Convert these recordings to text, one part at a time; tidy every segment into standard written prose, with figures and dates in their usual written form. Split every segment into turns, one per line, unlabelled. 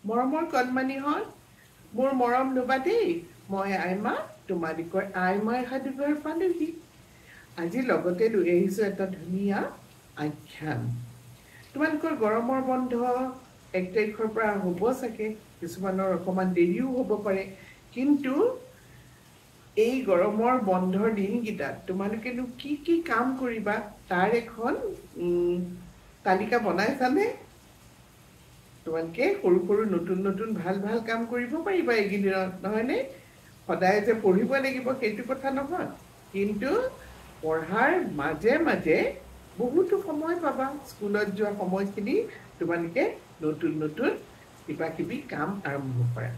মৰমৰ কণমানিহঁত, মোৰ মৰম লবা দেই। মই আইমা, তোমালোকৰ আইমাৰ সাধুঘৰ পালোহি। আজি লগতে লৈ আহিছো এটা ধুনীয়া আখ্যান। তোমালোকৰ গৰমৰ বন্ধ 1 তাৰিখৰ পৰা হ'ব চাগে, কিছুমানৰ অকণমান দেৰিও হ'ব পাৰে, কিন্তু এই গৰমৰ বন্ধৰ দিনকেইটাত তোমালোকেনো কি কাম কৰিবা তাৰ এখন তালিকা বনাইছানে? তোমালোকে সৰু সৰু নতুন ভাল কাম কৰিব পাৰিবা এইকেইদিনত, নহয়নে? সদায় যে পঢ়িব লাগিব সেইটো কথা নহয়, কিন্তু পঢ়াৰ মাজে মাজে বহুতো সময় পাবা। স্কুলত যোৱা সময়খিনি তোমালোকে নতুন কিবা কিবি কাম আৰম্ভ কৰা।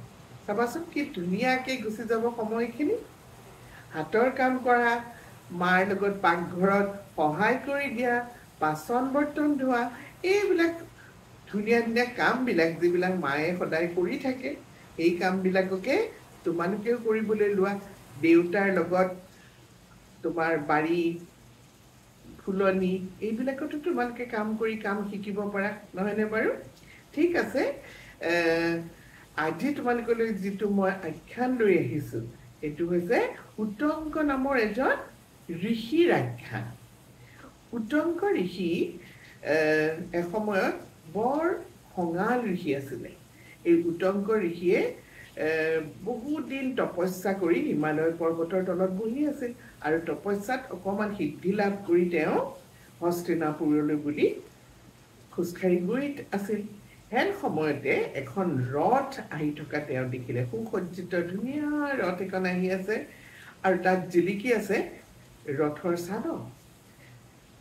চাবাচোন কি ধুনীয়াকৈ গুচি যাব সময়খিনি। হাতৰ কাম কৰা, মাৰ লগত পাকঘৰত সহায় কৰি দিয়া, বাচন বৰ্তন ধোৱা, এইবিলাক ধুনীয়া কামবিলাক যিবিলাক মায়ে সদায় কৰি থাকে, এই কামবিলাককে তোমালোকেও কৰিবলৈ লোৱা। দেউতাৰ লগত তোমাৰ বাৰী ফুলনি এইবিলাকতো তোমালোকে কাম শিকিব পাৰা, নহয়নে বাৰু? ঠিক আছে, আজি তোমালোকলৈ যিটো মই আখ্যান লৈ আহিছো সেইটো হৈছে উটংক নামৰ এজন ঋষিৰ আখ্যান। উটংক ঋষি এসময়ত বৰ খঙাল ঋষি আছিলে। এই উটংক ঋষিয়ে বহুত দিন তপস্যা কৰি হিমালয় পৰ্বতৰ তলত বহি আছিল, আৰু তপস্যাত অকণমান সিদ্ধি লাভ কৰি তেওঁ হস্তিনাপুৰলৈ বুলি খোজকাঢ়ি গৈ আছিল। হেন সময়তে এখন ৰথ আহি থকা তেওঁ দেখিলে। সুসজ্জিত ধুনীয়া ৰথ এখন আহি আছে, আৰু তাত জিলিকি আছে ৰথৰ চালক।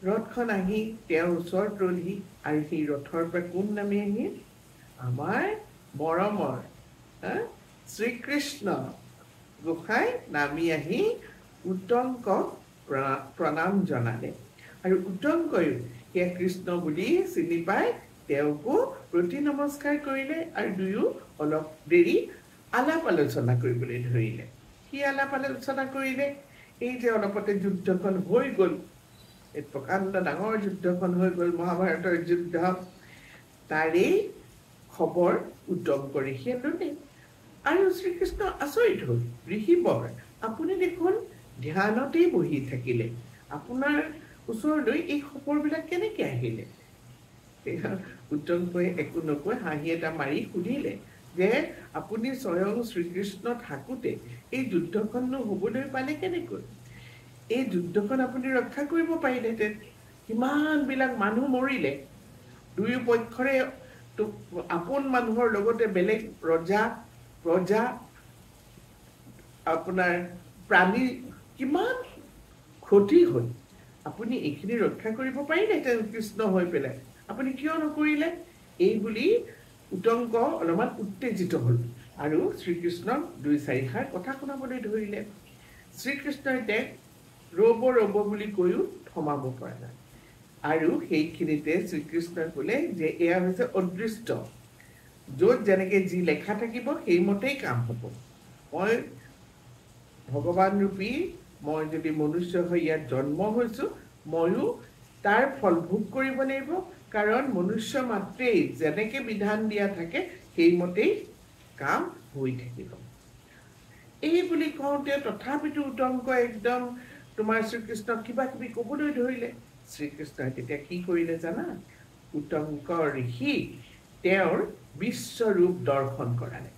ৰথখন আহি তেওঁৰ ওচৰত ৰলহি, আৰু সেই ৰথৰ পৰা কোন নামি আহিল? আমাৰ মৰমৰ শ্ৰীকৃষ্ণ গোসাঁই নামি আহি উটংকক প্ৰণাম জনালে। আৰু উটংকয়ো সেয়া কৃষ্ণ বুলি চিনি পাই তেওঁকো প্ৰতি নমস্কাৰ কৰিলে, আৰু দুয়ো অলপ দেৰি আলাপ আলোচনা কৰিবলৈ ধৰিলে। কি আলাপ আলোচনা কৰিলে? এই যে অলপতে যুদ্ধখন হৈ গ'ল, এই প্ৰকাণ্ড ডাঙৰ যুদ্ধখন হৈ গ'ল, মহাভাৰতৰ যুদ্ধ, তাৰেই খবৰ উটংক ঋষিয়ে ল'লে। আৰু শ্ৰীকৃষ্ণ আচৰিত হ'ল, ঋষিবৰ আপুনি দেখোন ধ্যানতেই বহি থাকিলে, আপোনাৰ ওচৰলৈ এই খবৰবিলাক কেনেকৈ আহিলে? উটংকই একো নকৈ হাঁহি এটা মাৰি সুধিলে যে আপুনি স্বয়ং শ্ৰীকৃষ্ণ থাকোঁতে এই যুদ্ধখননো হ'বলৈ পালে কেনেকৈ? এই যুদ্ধখন আপুনি ৰক্ষা কৰিব পাৰিলেহেঁতেন। কিমানবিলাক মানুহ মৰিলে, দুয়ো পক্ষৰে আপোন মানুহৰ লগতে বেলেগ প্ৰজা আপোনাৰ প্ৰাণী কিমান ক্ষতি হ'ল। আপুনি এইখিনি ৰক্ষা কৰিব পাৰিলেহেঁতেন কৃষ্ণ হৈ পেলাই, আপুনি কিয় নকৰিলে? এই বুলি উটংক অলপমান উত্তেজিত হ'ল, আৰু শ্ৰীকৃষ্ণক 2-4 ষাৰ কথা শুনাবলৈ ধৰিলে। শ্ৰীকৃষ্ণই তেওঁক ৰ'ব বুলি কৈও থমাব পৰা নাই, আৰু সেইখিনিতে শ্ৰীকৃষ্ণই ক'লে যে এয়া হৈছে অদৃষ্ট, য'ত যেনেকৈ যি লেখা থাকিব সেইমতেই কাম হ'ব। মই ভগৱান ৰূপী, মই যদি মনুষ্য হৈ ইয়াত জন্ম হৈছোঁ, ময়ো তাৰ ফল ভোগ কৰিব লাগিব, কাৰণ মনুষ্য মাত্ৰেই যেনেকৈ বিধান দিয়া থাকে সেইমতেই কাম হৈ থাকিব। এই বুলি কওঁতে তথাপিতো উটংক একদম তোমাৰ শ্ৰীকৃষ্ণক কিবা কিবি ক'বলৈ ধৰিলে। শ্ৰীকৃষ্ণই তেতিয়া কি কৰিলে জানা? উটংক ঋষিক তেওঁৰ বিশ্বৰূপ দৰ্শন কৰালে।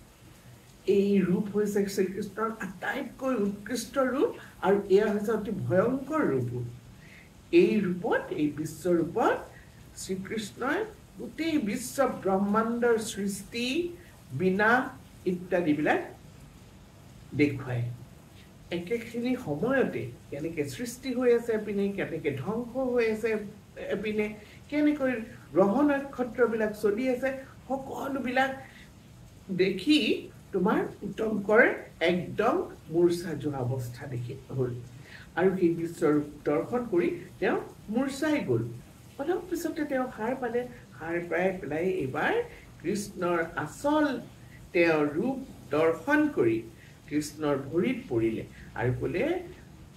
এই ৰূপ হৈছে শ্ৰীকৃষ্ণৰ আটাইতকৈ উৎকৃষ্ট ৰূপ, আৰু এয়া হৈছে অতি ভয়ংকৰ ৰূপো। এই ৰূপত, এই বিশ্বৰূপত শ্ৰীকৃষ্ণই গোটেই বিশ্ব ব্ৰহ্মাণ্ডৰ সৃষ্টি বিনাশ ইত্যাদিবিলাক দেখুৱায়। একেখিনি সময়তে কেনেকৈ সৃষ্টি হৈ আছে এপিনে, কেনেকৈ ধ্বংস হৈ আছে এপিনে, কেনেকৈ গ্ৰহ নক্ষত্ৰবিলাক চলি আছে, সকলোবিলাক দেখি তোমাৰ উটংকৰ একদম মূৰ্ছা যোৱা অৱস্থা দেখি হ'ল, আৰু সেই বিশ্বৰূপ দৰ্শন কৰি তেওঁ মূৰ্ছাই গ'ল। অলপ পিছতে তেওঁ সাৰ পালে, সাৰ পাই পেলাই এইবাৰ কৃষ্ণৰ আচল তেওঁৰ ৰূপ দৰ্শন কৰি কৃষ্ণৰ ভৰিত পৰিলে, আৰু ক'লে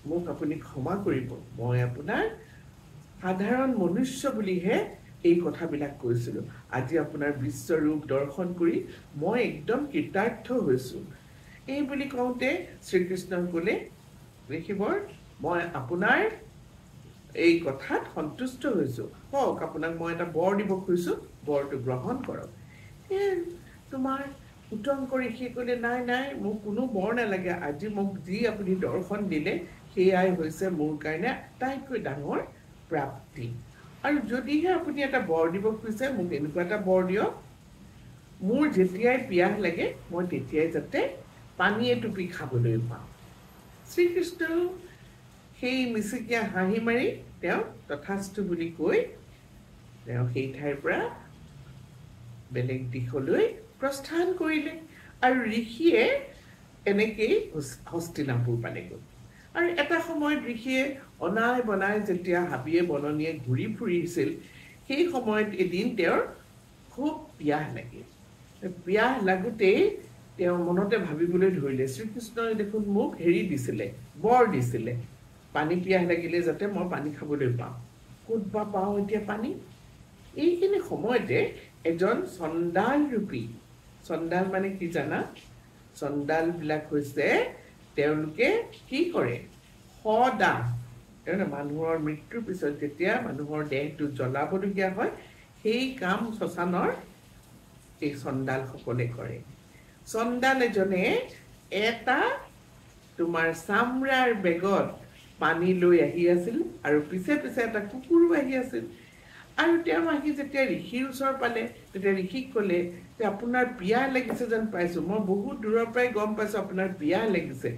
মোক আপুনি ক্ষমা কৰিব, মই আপোনাৰ সাধাৰণ মনুষ্য বুলিহে এই কথাবিলাক কৈছিলোঁ। আজি আপোনাৰ বিশ্বৰূপ দৰ্শন কৰি মই একদম কৃতাৰ্থ হৈছোঁ। এই বুলি কওঁতে শ্ৰীকৃষ্ণই ক'লে, ঋষিবৰ, মই আপোনাৰ এই কথাত সন্তুষ্ট হৈছোঁ। কওক, আপোনাক মই এটা বৰ দিব খুজিছোঁ, বৰটো গ্ৰহণ কৰক। তোমাৰ উত্তংক ঋষিয়ে ক'লে, নাই নাই, মোক কোনো বৰ নালাগে। আজি মোক যি আপুনি দৰ্শন দিলে সেয়াই হৈছে মোৰ কাৰণে আটাইতকৈ ডাঙৰ প্ৰাপ্তি। আৰু যদিহে আপুনি এটা বৰ দিব খুজিছে, মোক এনেকুৱা এটা বৰ দিয়ক, মোৰ যেতিয়াই পিয়াহ লাগে মই তেতিয়াই যাতে পানী এটুপি খাবলৈ পাওঁ। শ্ৰীকৃষ্ণ সেই মিচিকীয়া হাঁহি মাৰি তেওঁ তথাস্তু বুলি কৈ তেওঁ সেই ঠাইৰ পৰা বেলেগ দিশলৈ প্ৰস্থান কৰিলে। আৰু ঋষিয়ে এনেকেই হস্তিনাপুৰ পালেগৈ। আৰু এটা সময়ত ঋষিয়ে অনাই বনাই যেতিয়া হাবিয়ে বননিয়ে ঘূৰি ফুৰিছিল, সেই সময়ত এদিন তেওঁৰ খুব পিয়াহ লাগিল। পিয়াহ লাগোতেই তেওঁ মনতে ভাবিবলৈ ধৰিলে, শ্ৰীকৃষ্ণই দেখোন মোক হেৰি দিছিলে, বৰ দিছিলে, পানী পিয়াহ লাগিলে যাতে মই পানী খাবলৈ পাওঁ। ক'ত বা পাওঁ এতিয়া পানী? এইখিনি সময়তে এজন চণ্ডাল ৰূপী, চণ্ডাল মানে কি জানা? চণ্ডালবিলাক হৈছে তেওঁলোকে কি কৰে, সদাহ, মানুহৰ মৃত্যুৰ পিছত যেতিয়া মানুহৰ দেহটো জ্বলাবলগীয়া হয়, সেই কাম শ্মশানৰ এই চণ্ডালসকলে কৰে। চণ্ডাল এজনে এটা তোমাৰ চামৰাৰ বেগত পানী লৈ আহি আছিল, আৰু পিছে পিছে এটা কুকুৰো আহি আছিল। আৰু তেওঁ আহি যেতিয়া ঋষিৰ ওচৰ পালে, তেতিয়া ঋষিক ক'লে যে আপোনাৰ পিয়াহ লাগিছে যেন পাইছোঁ, মই বহুত দূৰৰ পৰাই গম পাইছোঁ আপোনাৰ পিয়াহ লাগিছে,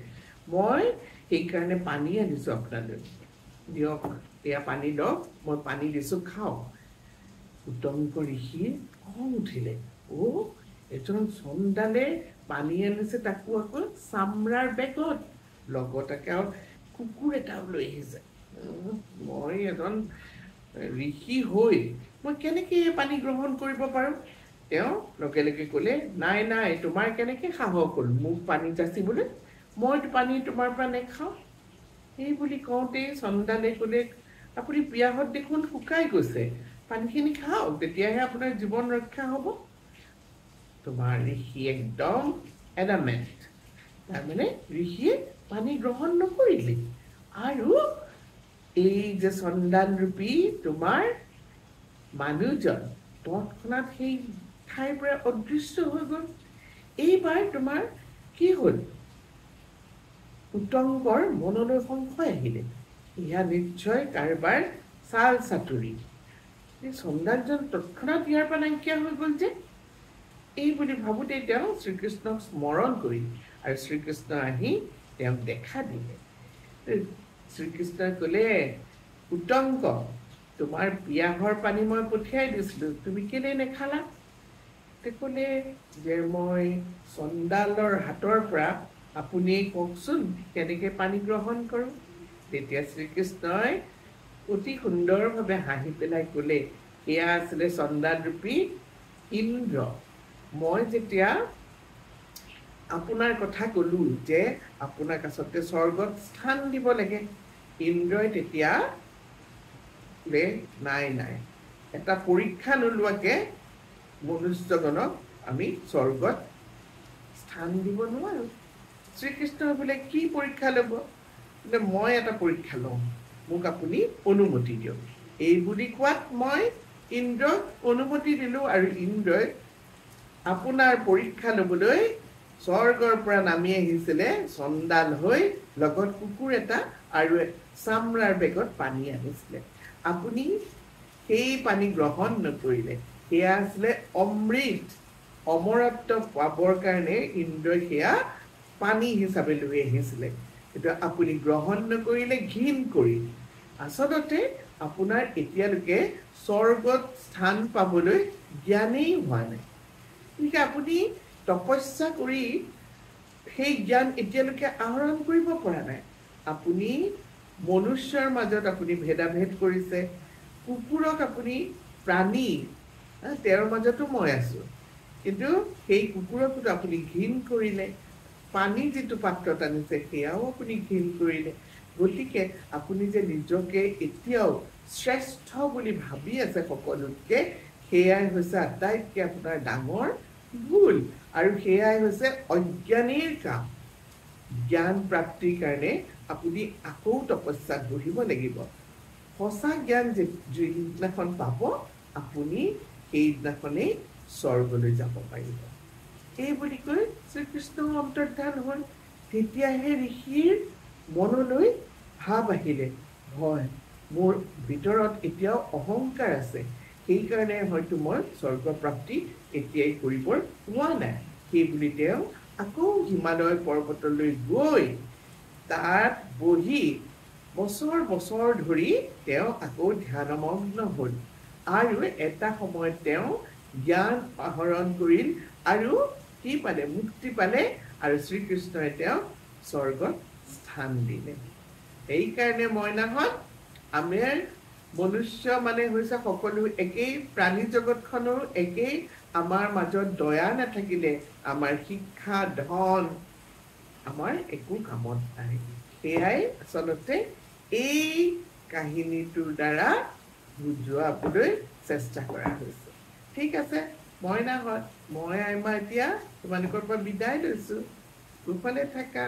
মই সেইকাৰণে পানী আনিছোঁ আপোনালৈ, দিয়ক এয়া পানী লওক, মই পানী দিছোঁ, খাওক। উত্তংক ঋষিৰ খং উঠিলে, এজন চণ্ডালে পানী আনিছে, তাকো আকৌ চামৰাৰ বেগত, লগত আকৌ কুকুৰ এটাও লৈ আহিছে। মই এজন ঋষি হৈ মই কেনেকৈ পানী গ্ৰহণ কৰিব পাৰোঁ? তেওঁ লগে লগে ক'লে, নাই নাই, তোমাৰ কেনেকৈ সাহস হ'ল মোক পানী যাচিবলৈ? মইতো পানী তোমাৰ পৰা নেখাওঁ। সেই বুলি কওঁতেই চণ্ডালে ক'লে, আপুনি পিয়াহত দেখোন শুকাই গৈছে, পানীখিনি খাওক, তেতিয়াহে আপোনাৰ জীৱন ৰক্ষা হ'ব। তোমাৰ ঋষি একদম এডামেণ্ট, তাৰমানে ঋষিয়ে পানী গ্ৰহণ নকৰিলে। আৰু এই যে চণ্ডাল ৰূপী তোমাৰ মানুহজন তৎক্ষণাৎ সেই ঠাইৰ পৰা অদৃশ্য হৈ গ'ল। এইবাৰ তোমাৰ কি হ'ল? উত্তংকৰ মনলৈ সংশয় আহিলে, ইয়া নিশ্চয় কাৰোবাৰ চাল চাতুৰি। এই চণ্ডালজন তৎক্ষণাৎ ইয়াৰ পৰা নাইকিয়া হৈ গ'ল যে। এই বুলি ভাবোঁতেই তেওঁ শ্ৰীকৃষ্ণক স্মৰণ কৰিল, আৰু শ্ৰীকৃষ্ণ আহি তেওঁক দেখা দিলে। শ্ৰীকৃষ্ণই ক'লে, উত্তংক, তোমাৰ পিয়াহৰ পানী মই পঠিয়াই দিছিলোঁ, তুমি কেলেই নেখালা? তেওঁ ক'লে যে মই চণ্ডালৰ হাতৰ পৰা, আপুনি কওকচোন কেনেকৈ পানী গ্ৰহণ কৰোঁ? তেতিয়া শ্ৰীকৃষ্ণই অতি সুন্দৰভাৱে হাঁহি পেলাই ক'লে, এয়া আছিলে চণ্ডাল ৰূপী ইন্দ্ৰ। মই যেতিয়া আপোনাৰ কথা ক'লো যে আপোনাক আচলতে স্বৰ্গত স্থান দিব লাগে, ইন্দ্ৰই তেতিয়া নাই নাই, এটা পৰীক্ষা নোলোৱাকৈ মনুষ্যগণক আমি স্বৰ্গত স্থান দিব নোৱাৰোঁ। শ্ৰীকৃষ্ণই বোলে কি পৰীক্ষা ল'ব? বোলে মই এটা পৰীক্ষা লওঁ, মোক আপুনি অনুমতি দিয়ক। এই বুলি কোৱাত মই ইন্দ্ৰক অনুমতি দিলোঁ, আৰু ইন্দ্ৰই আপোনাৰ পৰীক্ষা ল'বলৈ স্বৰ্গৰ পৰা নামি আহিছিলে চণ্ডাল হৈ, লগত কুকুৰ এটা আৰু চামৰাৰ বেগত পানী আনিছিলে। আপুনি সেই পানী গ্ৰহণ নকৰিলে। সেয়া আছিলে অমৃত, অমৰত্ব পাবৰ কাৰণে ইন্দ্ৰই সেয়া পানী হিচাপে লৈ আহিছিলে, কিন্তু আপুনি গ্ৰহণ নকৰিলে, ঘিণ কৰি। আচলতে আপোনাৰ এতিয়ালৈকে স্বৰ্গত স্থান পাবলৈ জ্ঞানেই হোৱা নাই। গতিকে আপুনি তপস্যা কৰি সেই জ্ঞান এতিয়ালৈকে আহৰণ কৰিব পৰা নাই। আপুনি মনুষ্যৰ মাজত আপুনি ভেদাভেদ কৰিছে, কুকুৰক আপুনি প্ৰাণী, তেওঁৰ মাজতো মই আছোঁ, কিন্তু সেই কুকুৰকো আপুনি ঘিণ কৰিলে। পানী যিটো পাত্ৰত আনিছে সেয়াও আপুনি ঘিণ কৰিলে। গতিকে আপুনি যে নিজকে এতিয়াও শ্ৰেষ্ঠ বুলি ভাবি আছে সকলোতকে, সেয়াই হৈছে আটাইতকৈ আপোনাৰ ডাঙৰ ভুল, আৰু সেয়াই হৈছে অজ্ঞানীৰ কাম। জ্ঞান প্ৰাপ্তিৰ কাৰণে আপুনি আকৌ তপস্যাত বহিব লাগিব। সঁচা জ্ঞান যিদিনাখন পাব, আপুনি সেইদিনাখনেই স্বৰ্গলৈ যাব পাৰিব। এই বুলি কৈ শ্ৰীকৃষ্ণ অন্তৰ্ধান হ'ল। তেতিয়াহে ঋষিৰ মনলৈ ভাৱ আহিলে, হয়, মোৰ ভিতৰত এতিয়াও অহংকাৰ আছে, সেইকাৰণে হয়তো মই স্বৰ্গপ্ৰাপ্তি এতিয়াই কৰিব হোৱা নাই। সেইবুলি তেওঁ আকৌ হিমালয় পৰ্বতলৈ গৈ তাত বহি বছৰ বছৰ ধৰি তেওঁ আকৌ ধ্যানমগ্ন হ'ল, আৰু এটা সময়ত তেওঁ জ্ঞান আহৰণ কৰিল, আৰু কি পালে? মুক্তি পালে, আৰু শ্ৰীকৃষ্ণই তেওঁক স্বৰ্গত স্থান দিলে। সেইকাৰণে মইনাহঁত, আমাৰ মনুষ্য মানে হৈছে সকলো একেই, প্ৰাণী জগতখনো একেই। আমাৰ মাজত দয়া নাথাকিলে আমাৰ শিক্ষা ধন আমাৰ একো কামত নাই। সেয়াই আচলতে এই কাহিনীটোৰ দ্বাৰা বুজুৱাবলৈ চেষ্টা কৰা হৈছে। ঠিক আছে মইনাহঁত, মই আইমা এতিয়া তোমালোকৰ পৰা বিদায় লৈছো। কুশলে থাকা।